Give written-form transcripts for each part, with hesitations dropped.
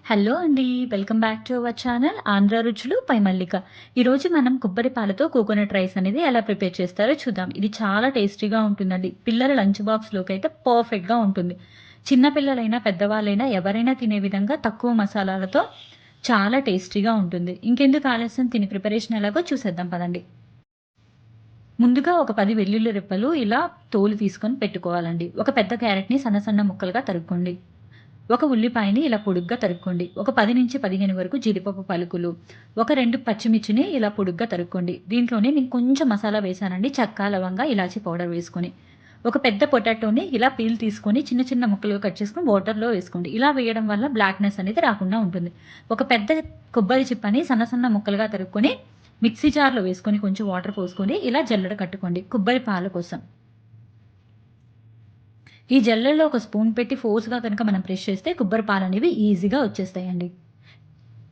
Hello అండి. Welcome back to our channel Andhra రుచులు పై మల్లిక. ఈరోజు మనం కొబ్బరి పాలతో కోకోనట్ రైస్ అనేది ఎలా ప్రిపేర్ చేస్తారో చూద్దాం. ఇది చాలా టేస్టీగా ఉంటుందండి. పిల్లల లంచ్ బాక్స్‌లోకైతే పర్ఫెక్ట్‌గా ఉంటుంది. చిన్న పిల్లలైనా, పెద్దవాళ్ళైనా ఎవరైనా తినే విధంగా తక్కువ మసాలాలతో చాలా టేస్టీగా ఉంటుంది. ఇంకెందుకు ఆలస్యం తిని ప్రిపరేషన్ ఎలాగో చూసేద్దాం పదండి. ముందుగా ఒక 10 వెల్లుల్లి రెబ్బలు ఇలా తోలు తీసుకొని పెట్టుకోవాలండి. ఒక పెద్ద క్యారెట్‌ని సన్న సన్న ముక్కలుగా తరుక్కోండి. ఒక ఉల్లిపాయని ఇలా పొడుగ్గా తరుక్కోండి. ఒక 10-15 వరకు జీడిపప్పు పలుకులు, ఒక 2 పచ్చిమిర్చిని ఇలా పొడుగ్గా తరుక్కోండి. దీంట్లోనే నేను కొంచెం మసాలా వేశానండి. చెక్క, లవంగా, ఇలాచీ పౌడర్ వేసుకొని. ఒక పెద్ద పొటాటోని ఇలా పీల్ తీసుకొని చిన్న చిన్న ముక్కలుగా కట్ చేసుకొని వాటర్‌లో వేసుకోండి. ఇలా వేయడం వల్ల బ్లాక్‌నెస్ అనేది రాకుండా ఉంటుంది. ఒక పెద్ద కొబ్బరి చిప్పని సన్న సన్న ముక్కలుగా తరుక్కొని మిక్సీ జార్‌లో వేసుకొని కొంచెం వాటర్ పోసుకొని ఇలా జల్లెడ కట్టుకోండి కొబ్బరి పాల కోసం. ఈ జల్లెడలో ఒక స్పూన్ పెట్టి ఫోర్స్‌గా కనుక మనం ప్రెస్ చేస్తే కొబ్బరి పాలనేవి ఈజీగా వచ్చేస్తాయండి.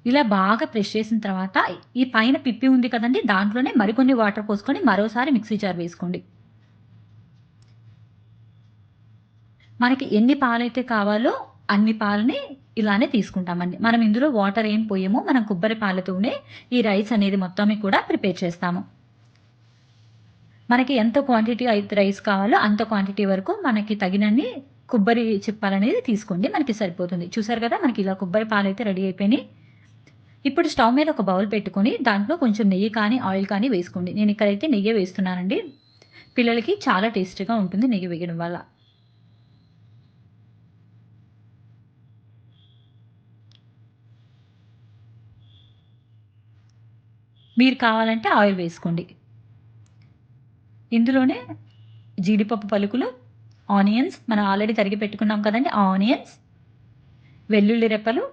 ఇలా బాగా ప్రెస్ చేసిన తర్వాత ఈ పైన పిప్పి ఉంది కదండీ! దాంట్లోనే మరికొన్ని వాటర్ పోసుకొని మరోసారి మిక్సీ జార్ వేసుకోండి. మనకి ఎన్ని పాలైతే కావాలో అన్ని పాలని ఇలానే తీసుకుంటామండి. మనం ఇందులో వాటర్ ఏం పోయము. మనం కొబ్బరి పాలతోనే ఈ రైస్ అనేది మొత్తాన్ని కూడా ప్రిపేర్ చేస్తాము. మనకి ఎంత క్వాంటిటీ అయితే రైస్ కావాలో అంత క్వాంటిటీ వరకు మనకి తగినన్ని కొబ్బరి చిప్పలనేది తీసుకోండి. మనకి సరిపోతుంది. చూసారు కదా! మనకి ఇలా కొబ్బరి పాలైతే రెడీ అయిపోయినాయి. ఇప్పుడు స్టవ్ మీద ఒక బౌల్ పెట్టుకొని దాంట్లో కొంచెం నెయ్యి కానీ, ఆయిల్ కానీ వేసుకోండి. నేను ఇక్కడైతే నెయ్యే వేస్తున్నానండి. పిల్లలకి చాలా టేస్టీగా ఉంటుంది నెయ్యి వేయడం వల్ల. మీరు కావాలంటే ఆయిల్ వేసుకోండి. ఇందులోనే జీడిపప్పు పలుకులు, ఆనియన్స్ మనం ఆల్రెడీ తరిగి పెట్టుకున్నాం కదండీ! ఆనియన్స్, వెల్లుల్లి రెబ్బలు,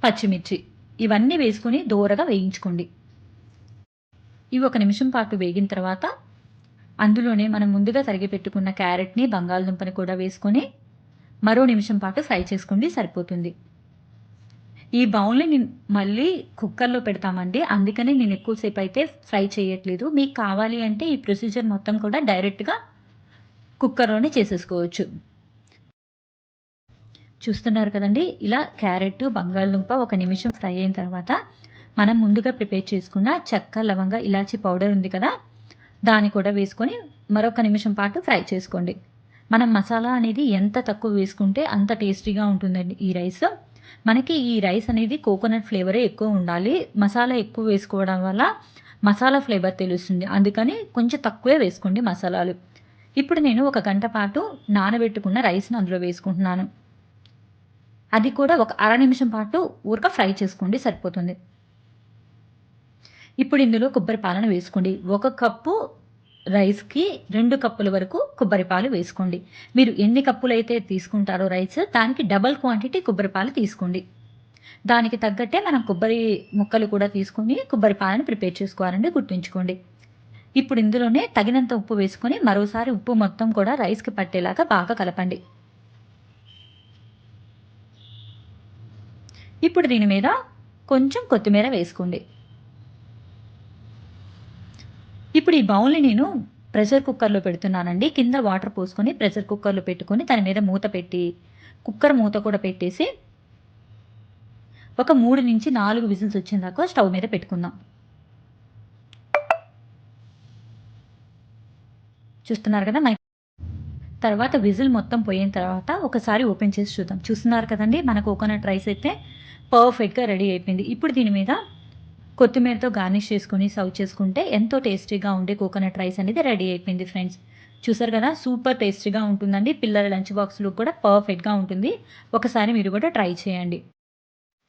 పచ్చిమిర్చి ఇవన్నీ వేసుకొని దోరగా వేయించుకోండి. ఇవి ఒక నిమిషం పాటు వేగిన తర్వాత అందులోనే మనం ముందుగా తరిగి పెట్టుకున్న క్యారెట్‌ని, బంగాళదుంపని కూడా వేసుకొని మరో నిమిషం పాటు ఫ్రై చేసుకోండి సరిపోతుంది. ఈ బౌల్‌ని మళ్ళీ కుక్కర్‌లో పెడతామండి. అందుకని నేను ఎక్కువ సేపయితే ఫ్రై చేయట్లేదు. మీకు కావాలి అంటే ఈ ప్రొసీజర్ మొత్తం కూడా డైరెక్ట్‌గా కుక్కర్‌లోనే చేసేసుకోవచ్చు. చూస్తున్నారు కదండీ! ఇలా క్యారెట్, బంగాళదుంప ఒక నిమిషం ఫ్రై అయిన తర్వాత మనం ముందుగా ప్రిపేర్ చేసుకున్న చెక్క, లవంగ, ఇలాచీ పౌడర్ ఉంది కదా! దాన్ని కూడా వేసుకొని మరొక నిమిషం పాటు ఫ్రై చేసుకోండి. మనం మసాలా అనేది ఎంత తక్కువ వేసుకుంటే అంత టేస్టీగా ఉంటుందండి ఈ రైస్. మనకి ఈ రైస్ అనేది కోకోనట్ ఫ్లేవరే ఎక్కువ ఉండాలి. మసాలా ఎక్కువ వేసుకోవడం వల్ల మసాలా ఫ్లేవర్ తెలుస్తుంది. అందుకని కొంచెం తక్కువే వేసుకోండి మసాలాలు. ఇప్పుడు నేను ఒక గంట పాటు నానబెట్టుకున్న రైస్‌ని అందులో వేసుకుంటున్నాను. అది కూడా ఒక అర నిమిషం పాటు ఊరక ఫ్రై చేసుకోండి సరిపోతుంది. ఇప్పుడు ఇందులో కొబ్బరి పాలను వేసుకోండి. ఒక కప్పు రైస్‌కి 2 కప్పుల వరకు కొబ్బరి పాలు వేసుకోండి. మీరు ఎన్ని కప్పులైతే తీసుకుంటారో రైస్ దానికి డబుల్ క్వాంటిటీ కొబ్బరి పాలు తీసుకోండి. దానికి తగ్గట్టే మనం కొబ్బరి ముక్కలు కూడా తీసుకొని కొబ్బరి పాలను ప్రిపేర్ చేసుకోవాలండి గుర్తుంచుకోండి. ఇప్పుడు ఇందులోనే తగినంత ఉప్పు వేసుకొని మరోసారి ఉప్పు మొత్తం కూడా రైస్‌కి పట్టేలాగా బాగా కలపండి. ఇప్పుడు దీని మీద కొంచెం కొత్తిమీర వేసుకోండి. ఇప్పుడు ఈ బౌల్‌ని నేను ప్రెషర్ కుక్కర్‌లో పెడుతున్నానండి. కింద వాటర్ పోసుకొని ప్రెషర్ కుక్కర్‌లో పెట్టుకొని దాని మీద మూత పెట్టి, కుక్కర్ మూత కూడా పెట్టేసి ఒక 3-4 విజిల్స్ వచ్చేదాకా స్టవ్ మీద పెట్టుకుందాం. చూస్తున్నారు కదా! తర్వాత విజిల్ మొత్తం పోయిన తర్వాత ఒకసారి ఓపెన్ చేసి చూద్దాం. చూస్తున్నారు కదండీ! మన కోకోనట్ రైస్ అయితే పర్ఫెక్ట్‌గా రెడీ అయిపోయింది. ఇప్పుడు దీని మీద కొత్తిమీరతో గార్నిష్ చేసుకొని సర్వ్ చేసుకుంటే ఎంతో టేస్టీగా ఉండే కోకోనట్ రైస్ అనేది రెడీ అయిపోయింది ఫ్రెండ్స్. చూసారు కదా! సూపర్ టేస్టీగా ఉంటుందండి. పిల్లల లంచ్ బాక్స్‌లో కూడా పర్ఫెక్ట్‌గా ఉంటుంది. ఒకసారి మీరు కూడా ట్రై చేయండి.